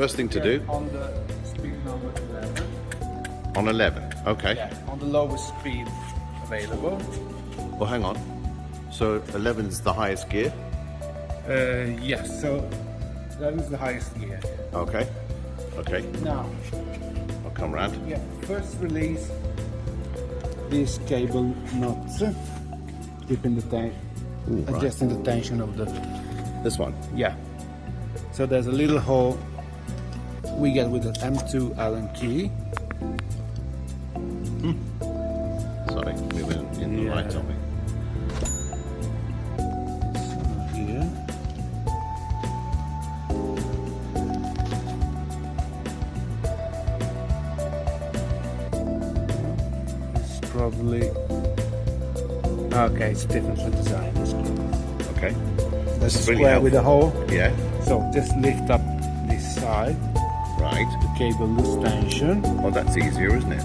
first thing to do? On the speed number 11. On 11, okay. Yeah, on the lowest speed available. Well, hang on. So 11 is the highest gear? Yes, so that is the highest gear. Okay, okay. Now, I'll come round. yeah, first release these cable nuts, keeping the tank, adjusting the tension of the... This one? Yeah. So there's a little hole we get with the M2 Allen key. Sorry, we went in the right of it. Here. It's probably... Okay, it's differently designed. Okay. There's a is really square with a hole. Yeah. So just lift up this side, Right. the cable loose tension, Well, that's easier, isn't it?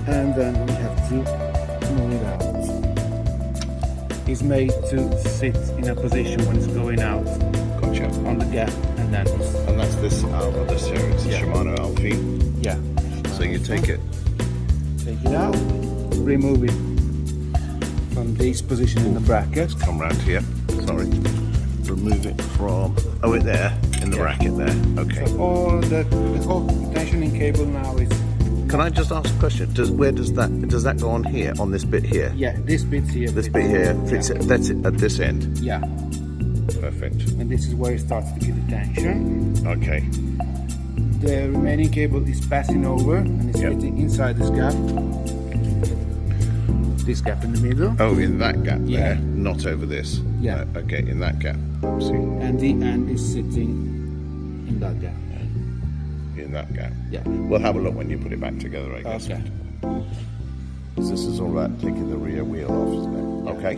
and then we have to move it out. It's made to sit in a position when it's going out Gotcha. on the gap, and then it's, And that's this Alpha, this here, it's a Shimano Alpine. yeah. So you take it. Take it out, remove it from this position in the bracket. Come round here. Sorry. Remove it from. Oh, it there in the bracket there. Okay. So all the whole tensioning cable now is... Can I just ask a question? Does that go on here on this bit here? Yeah, this bit here. This bit here fits it. That's it at this end. Yeah, Perfect. and this is where it starts to get the tension. Okay. The remaining cable is passing over and it's fitting inside this gap. This gap in the middle. Oh, in that gap Yeah. there, not over this. Yeah. Okay, in that gap. See, And the end is sitting in that gap. in that gap. Yeah. We'll have a look when you put it back together, I guess. Okay. 'Cause this is all about taking the rear wheel off, isn't it? Okay.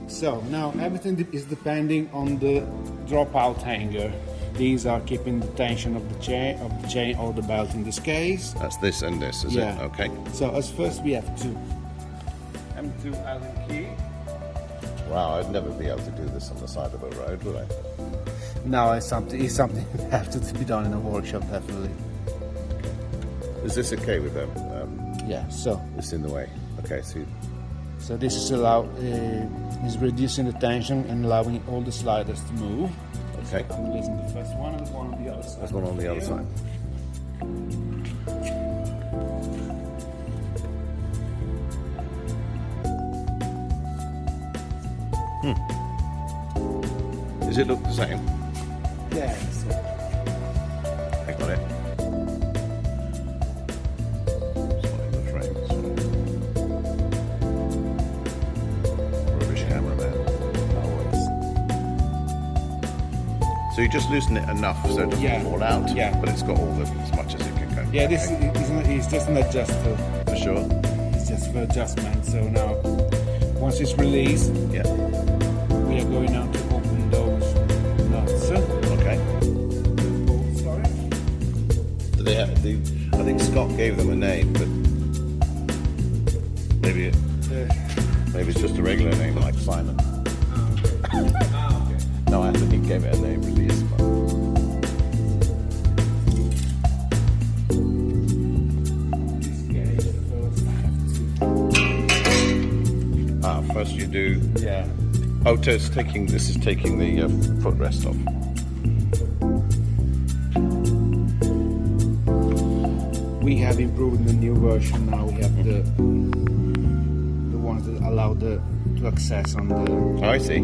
So now everything is depending on the dropout hanger. These are keeping the tension of the chain or the belt in this case. That's this and this, is Yeah. it? Okay. So as first we have two M2 Allen key. Wow, I'd never be able to do this on the side of a road, would I? Now it's something that has to be done in a workshop, definitely. Is this okay with them? Yeah. So It's in the way. Okay, so this is is reducing the tension and allowing all the sliders to move. okay. I'm releasing the first one and the one on the other side. There's one on the other side. Does it look the same? Yeah. So I got it. It's not in the frame. Rubbish cameraman. always. So you just loosen it enough so it doesn't fall out. Yeah. But it's got as much as it can go. Yeah. This is just an adjuster. For sure. It's just for adjustment. So now, once it's released, Yeah. we are going now to open those nuts. Okay. Oh, sorry. Do they have, I think Scott gave them a name, but maybe it's just a regular name like Simon. Okay. No, I think he gave it a name, release. This case, first I have to. First you do. Yeah. Oh, this is taking the footrest off. We have improved the new version now. We have the ones that allow to access on Oh, I see.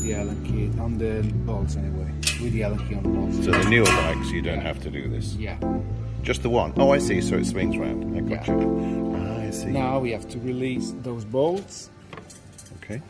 the Allen key on the bolts anyway. With the Allen key on the bolts. So the newer bikes, you don't have to do this. Yeah. Just the one. Oh, I see. So it swings round. I got Yeah. you. Ah, I see. Now we have to release those bolts. Okay.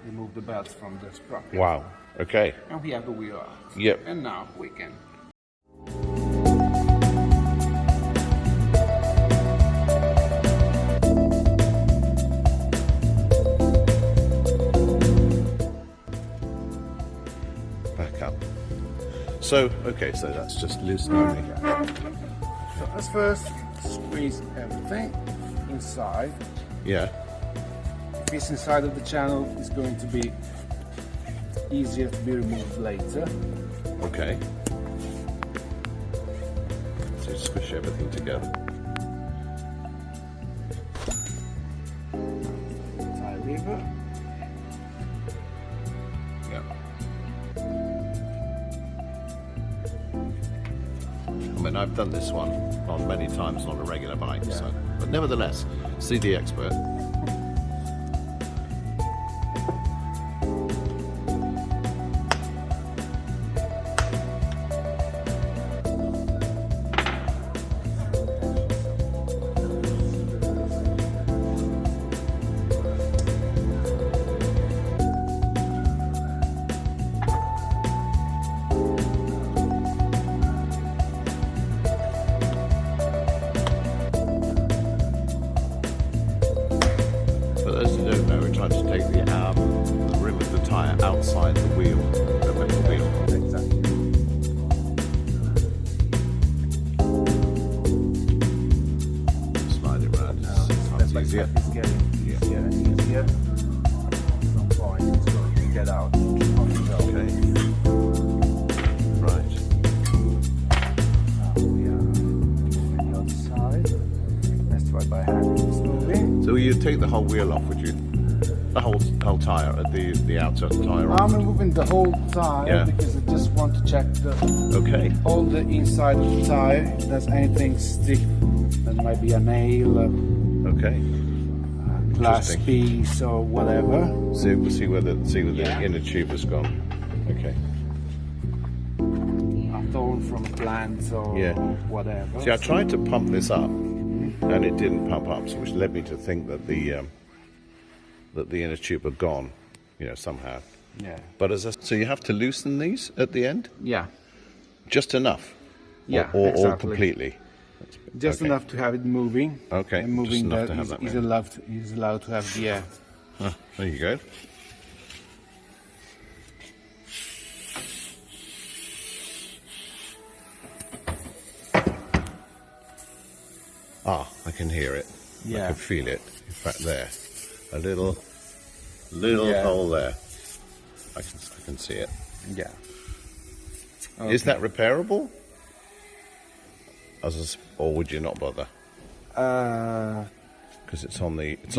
remove the belts from the sprocket. Wow. Okay. And we have the wheel out. Yep. And now we can. Back up. So, okay, so that's just loosening. So let's first squeeze everything inside. Yeah. If it's inside of the channel, it's going to be easier to be removed later. Okay. So squish everything together. Tie lever. Yeah. I mean, I've done this one on many times on a regular bike, so, but nevertheless, see the expert. Trying to take the rim of the tyre outside the wheel, the metal wheel. Exactly. Slide it around. Step by easier. step it's getting easier and easier. At some point it's going to get out on the go. Okay. Right. Now we are on the other side. Let's try by hand. It's moving. So you take the whole wheel off, would you? The whole tyre, the outer tyre off? I'm removing the whole tyre because I just want to check all the inside of the tyre. If there's anything stick, there might be a nail, Okay. glass piece or whatever. So we'll see where the inner tube has gone. Okay. A thorn from a plant or whatever. See, I tried to pump this up, and it didn't pump up, so which led me to think that the inner tube had gone, somehow. Yeah. But so you have to loosen these at the end? Yeah. Just enough? Yeah, Or exactly. completely? Just enough to have it moving. Okay, And moving just enough to have that is allowed to have the air. There you go. I can hear it. Yeah. I can feel it. In fact, there. A little hole there. I can see it. Yeah. Is that repairable? Or would you not bother? Because it's on the. It's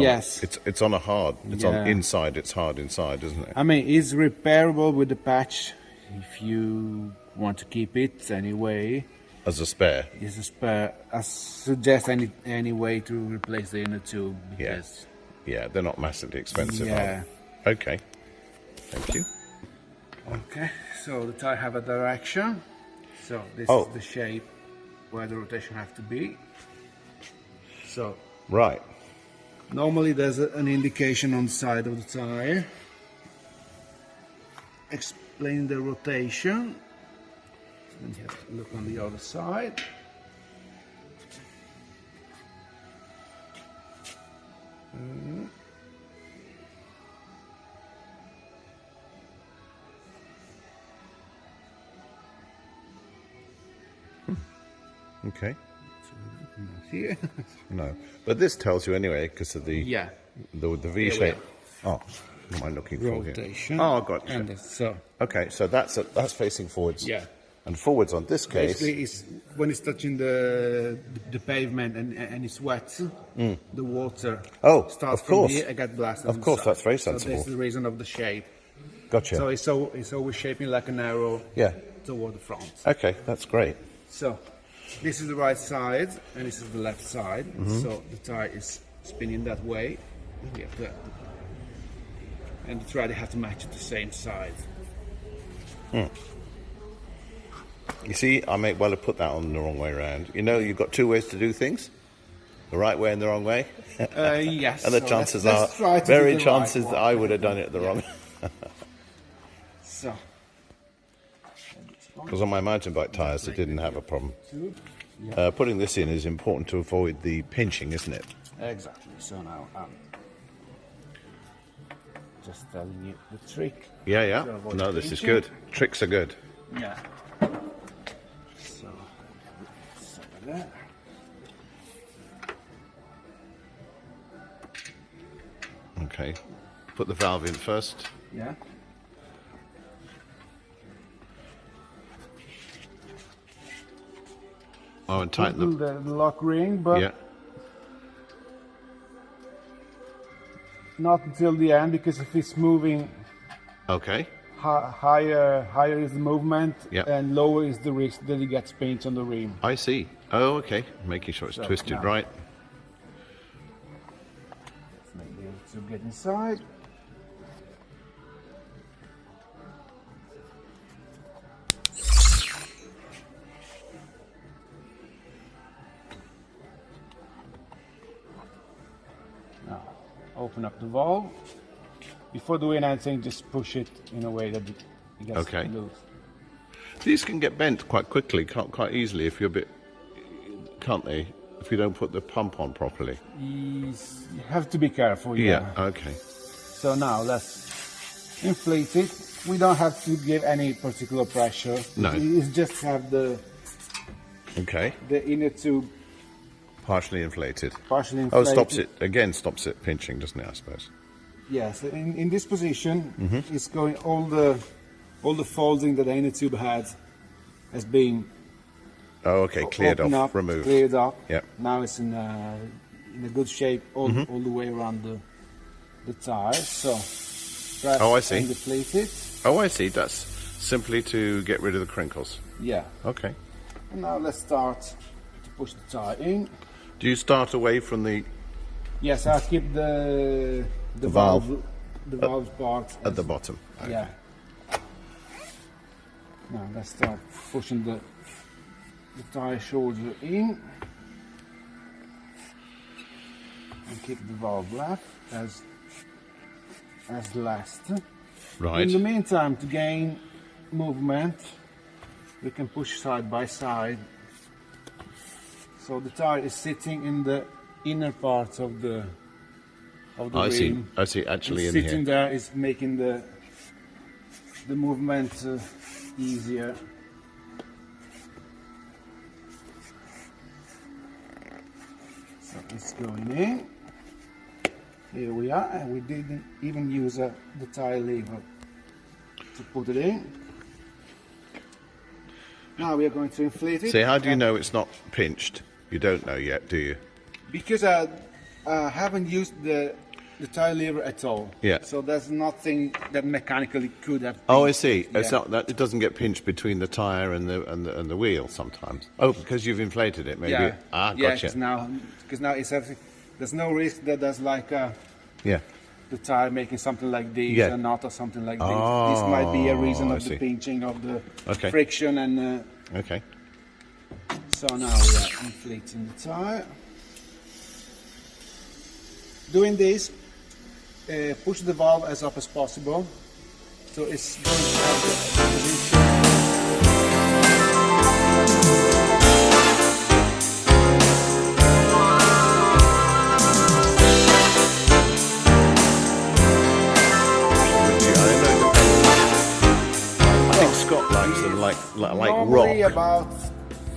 on a hard. It's on inside. It's hard inside, isn't it? I mean, it's repairable with the patch if you want to keep it anyway. As a spare. It's a spare. I suggest any way to replace the inner tube because. Yeah, they're not massively expensive. Yeah. Okay. Thank you. Okay, so the tyre have a direction. So this is the shape where the rotation has to be. So right. Normally there's an indication on the side of the tyre explaining the rotation. Then you have to look on the other side. Okay. Here. No, but this tells you anyway because of the V shape. Oh, what am I looking for here? Rotation. Oh, I got you. And so. Okay, so that's facing forwards. Yeah. And forwards on this case. Basically, when it's touching the pavement and it's wet, the water starts from here and gets blasted. Of course, that's very sensible. So that's the reason of the shape. Gotcha. So it's always shaping like an arrow toward the front. Okay, that's great. So this is the right side and this is the left side. So the tyre is spinning that way. We have to, and the thread have to match at the same side. You see, I may well have put that on the wrong way around. You know, you've got two ways to do things. The right way and the wrong way. Yes. And the chances are, very chances that I would have done it the wrong way. Because on my mountain bike tyres, I didn't have a problem. Yeah. Putting this in is important to avoid the pinching, isn't it? Exactly. So now I'm just telling you the trick. Yeah, yeah. to avoid No, this is pinching. good. Tricks are good. Yeah. So, there. Okay. Put the valve in first. Yeah. Oh, and tighten the lock ring, but Yeah. not until the end, because if it's moving Okay. higher is the movement, Yeah. and lower is the risk that it gets pinched on the rim. I see. Oh, okay. Making sure it's So, twisted now- right. Maybe to get inside. Now, open up the valve. Before doing anything, just push it in a way that it gets Okay. loose. These can get bent quite quickly, quite easily if you're a bit, can't they? If you don't put the pump on properly. You have to be careful. Yeah. Okay. So now let's inflate it. We don't have to give any particular pressure. No. It's just have the Okay. inner tube Partially inflated. partially Oh, inflated. stops it again. Stops it pinching, doesn't it? I suppose. Yes, in this position, Mm-hmm. it's going all the folding that the inner tube had has been Oh, okay. Cleared opened off. up, Removed. cleared up. Yep. Now it's in a good shape all the way around the tire. So press Oh, I see. and deflate it. Oh, I see. That's simply to get rid of the crinkles. Yeah. Okay. And now let's start to push the tire in. Do you start away from the Yes, I'll keep the valve valve part at the bottom? Okay. Yeah. Now let's start pushing the tire shoulder in and keep the valve left as last. Right. In the meantime, to gain movement, we can push side by side. So the tire is sitting in the inner part of the I see. rim. I see. Actually, And in sitting here. there is making the movement easier. So it's going in. Here we are, and we didn't even use the tire lever to put it in. Now we are going to inflate it. See, how do you know it's not pinched? You don't know yet, do you? Because I haven't used the tire lever at all. Yeah. So there's nothing that mechanically could have. Oh, I pinched see. it. It's Yeah. not that it doesn't get pinched between the tire and the wheel sometimes. Oh, because you've inflated it, maybe. Yeah. Ah, Yeah, gotcha. because now it's everything. There's no risk that there's like Yeah. the tire making something like this Yeah. or not, or something like this. Oh, This might be a reason I of the see. pinching of the Okay. friction, and Okay. so now we are inflating the tire. Doing this, push the valve as up as possible, so it's going to have the position. I think Scott likes them like Normally rock. about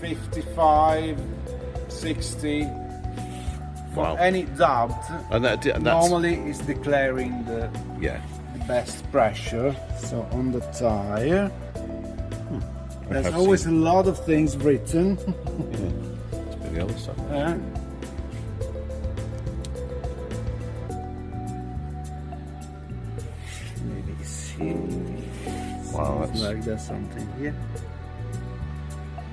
55, 60. For Wow. any doubt, And that's normally is declaring the yeah. best pressure. So on the tire, there's have always seen- a lot of things written. Let's put the other side. Maybe it's here. Wow, Sounds that's like there's something here.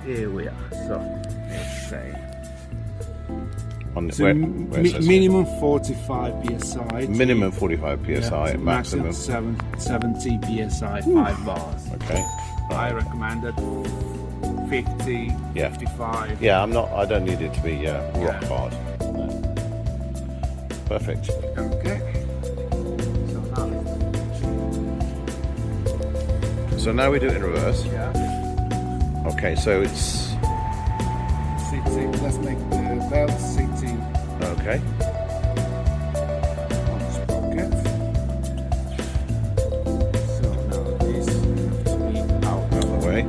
Here we are. So let's say on the, so where it says minimum 45 psi. minimum 45 psi, Yeah, maximum. 70 psi, 5 bars. Okay. I recommended 50, Yeah. 55. Yeah, I don't need it to be rock Yeah. hard. No. Perfect. Okay. So now, So now we do it in reverse. yeah. Okay, so it's sitting. Let's make the belt sitting okay. on the sprocket. So now this has to be out Out of the way. of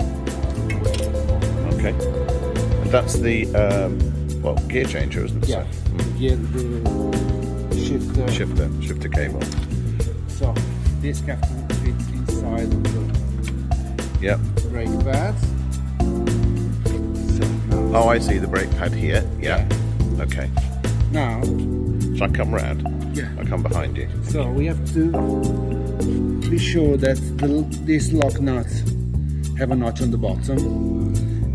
the way. Okay. And that's the well, gear changer, isn't it? Yeah, get the Shifter cable. So this has to fit inside of the Yep. brake pads. So now, Oh, I see the brake pad here. Yeah. Okay. now, So I come round. yeah. I come behind you. So we have to be sure that this lock nut have a notch on the bottom,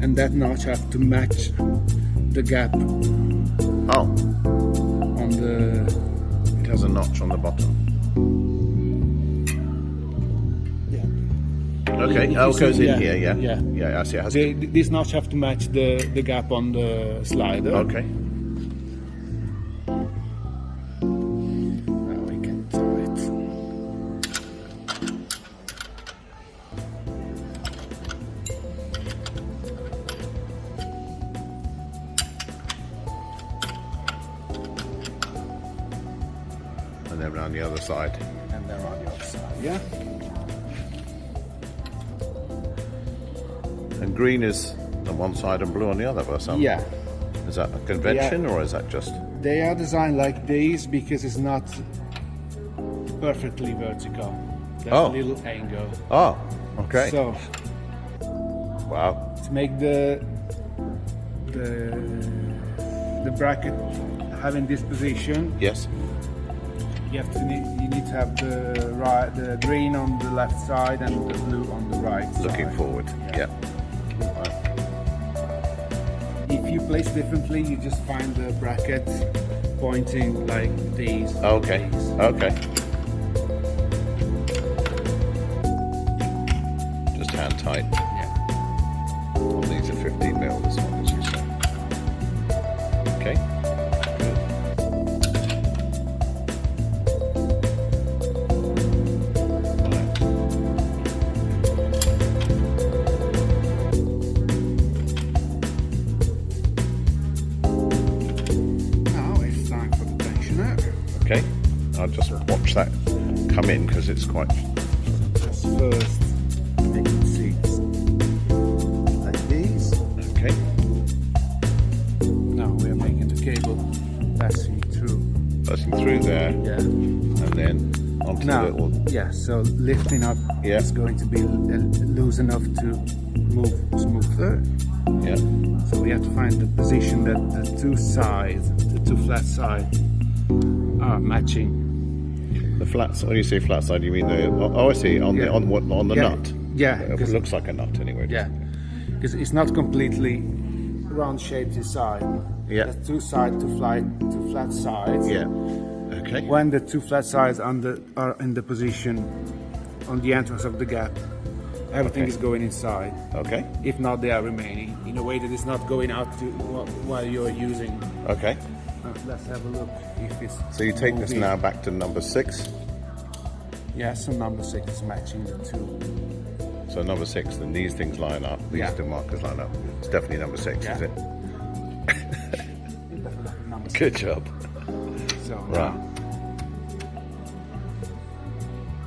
and that notch have to match the gap Oh, on the. it has a notch on the bottom. Yeah. Okay. If Oh, you it goes see- in here. Yeah. Yeah. Yeah. I see. It has. This notch have to match the gap on the slider. Okay. Now we can tie it. And then round the other side. And then on the other side. Yeah. And green is on one side and blue on the other, or something. Yeah. Is that a convention, or is that just? They are designed like these because it's not perfectly vertical. There's Oh. a little angle. Oh. Okay. So Wow. to make the bracket having this position, Yes. you need to have the green on the left side and the blue on the right Looking side. forward. Yeah. If you place differently, you just find the bracket pointing like these. Okay. These. Okay. Just hand tight. Yeah. Well, these are 15 mil. This one, as you say. Okay. Good. Right. Now it's time for the tensioner. Okay. I'll just watch that come in because it's quite. Just first make it seats like these. Okay. Now we are making the cable passing through. Passing through there, Yeah. and then onto Now, the little. yeah. So lifting up Yeah. is going to be loose enough to move smoother. Yeah. So we have to find the position that the two sides, the two flat sides, are matching. The flat. When you say flat side, you mean the? Oh, I see. On the Yeah. on the Yeah. nut. Yeah. It 'Cause- looks like a nut anyway. Yeah. Because it's not completely round shaped inside. Yeah. There's two flat sides. Yeah. Okay. When the two flat sides are in the position on the entrance of the gap, everything Okay. is going inside. Okay. If not, they are remaining in a way that it's not going out to while you're using. Okay. Let's have a look if it's. So you take this moving. now back to number 6. Yeah, so number 6 is matching the two. So number 6, then these things line up. These Yeah. two markers line up. It's definitely number 6, Yeah. is it? Number 6. Good job. So Right.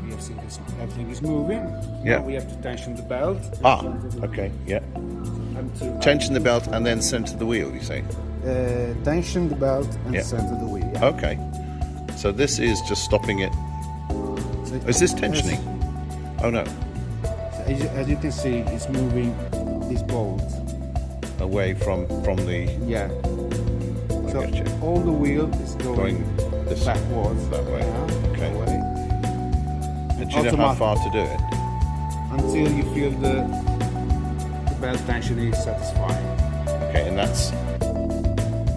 we have seen this. Everything is moving. Yeah. Now we have to tension the belt. Ah. Okay. Yeah. And to Tension the belt and then center the wheel. You say. tension the belt and Yeah. center the wheel. Yeah. Okay. So this is just stopping it. So Is this tensioning? Oh no. As you can see, it's moving this bolt. Away from the Yeah. So gotcha. all the wheel is going this backwards. that way. Yeah, Okay. that way. And do you know how Automatic. far to do it? Until you feel the belt tension is satisfying. Okay, and that's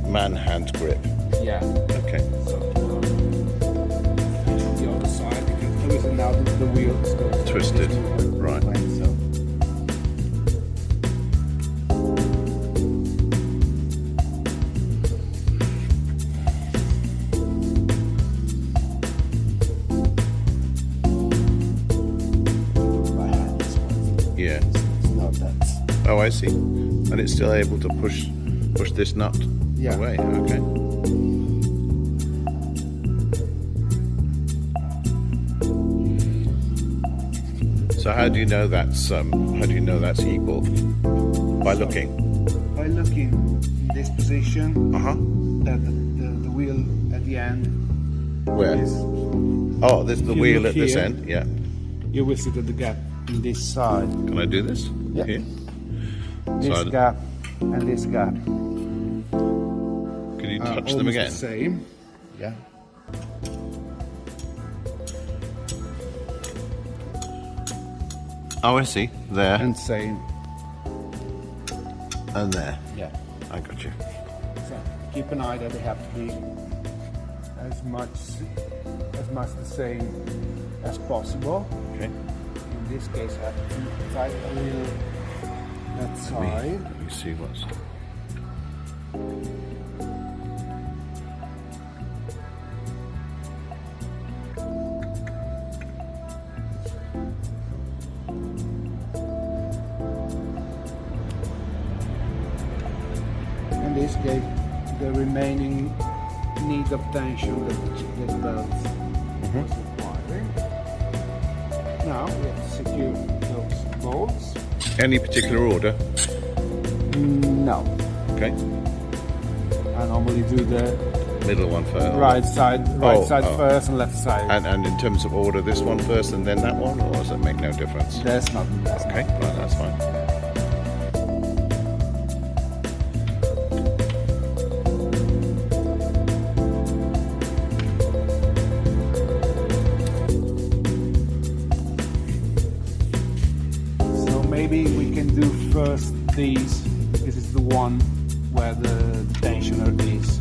man hand grip. Yeah. Okay. So the other side, because everything now the wheel is going Twisted. Right. So. By hand, this one. Yeah. It's not that. Oh, I see. And it's still able to push this nut away. Okay. So how do you know that's equal? By looking. By looking in this position, that the wheel at the end. Where? Oh, this the wheel at this end. Yeah. You will see that the gap in this side. Can I do this? Yeah. Here? This gap and this gap. Can you touch them again? The same. Yeah. Oh, I see. There. And same. And there. Yeah. I got you. So keep an eye that they have to be as much the same as possible. Okay. In this case, I have to tighten a little that side. Let me see what's. In this case, the remaining need of tension that the belt was requiring. Now we have to secure those bolts. Any particular order? No. Okay. I normally do the Middle one first. right side first and left side. And in terms of order, this one first and then that one, or does that make no difference? That's not. Okay, right, that's fine. Maybe we can do first these. This is the one where the tensioner is.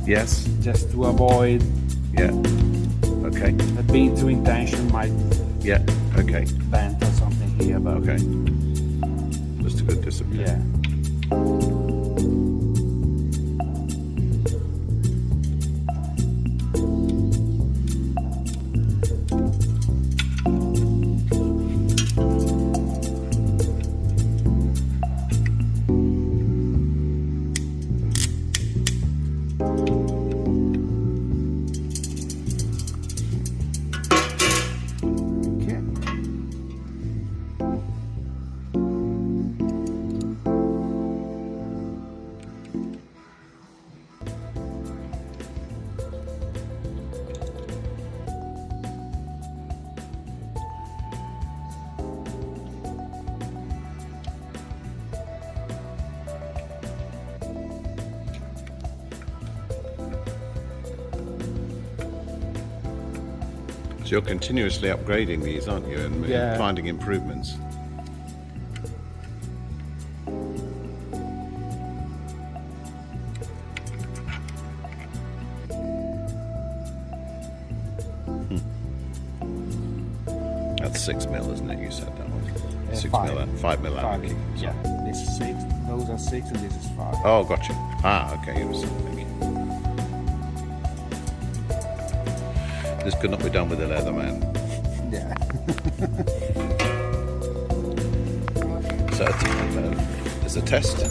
Yes. Just to avoid. Yeah. Okay. Being too in tension might. Yeah. Okay. Bend or something here, but. Okay. Just a good discipline. Yeah. So you're continuously upgrading these, aren't you, and finding improvements? That's 6 mil, isn't it? You said that one. 6 mil, 5 mil out. Yeah, this is 6. Those are 6, and this is 5. Oh, gotcha. Ah, okay. Thank you. This could not be done with a leather man. Yeah. So there's a test.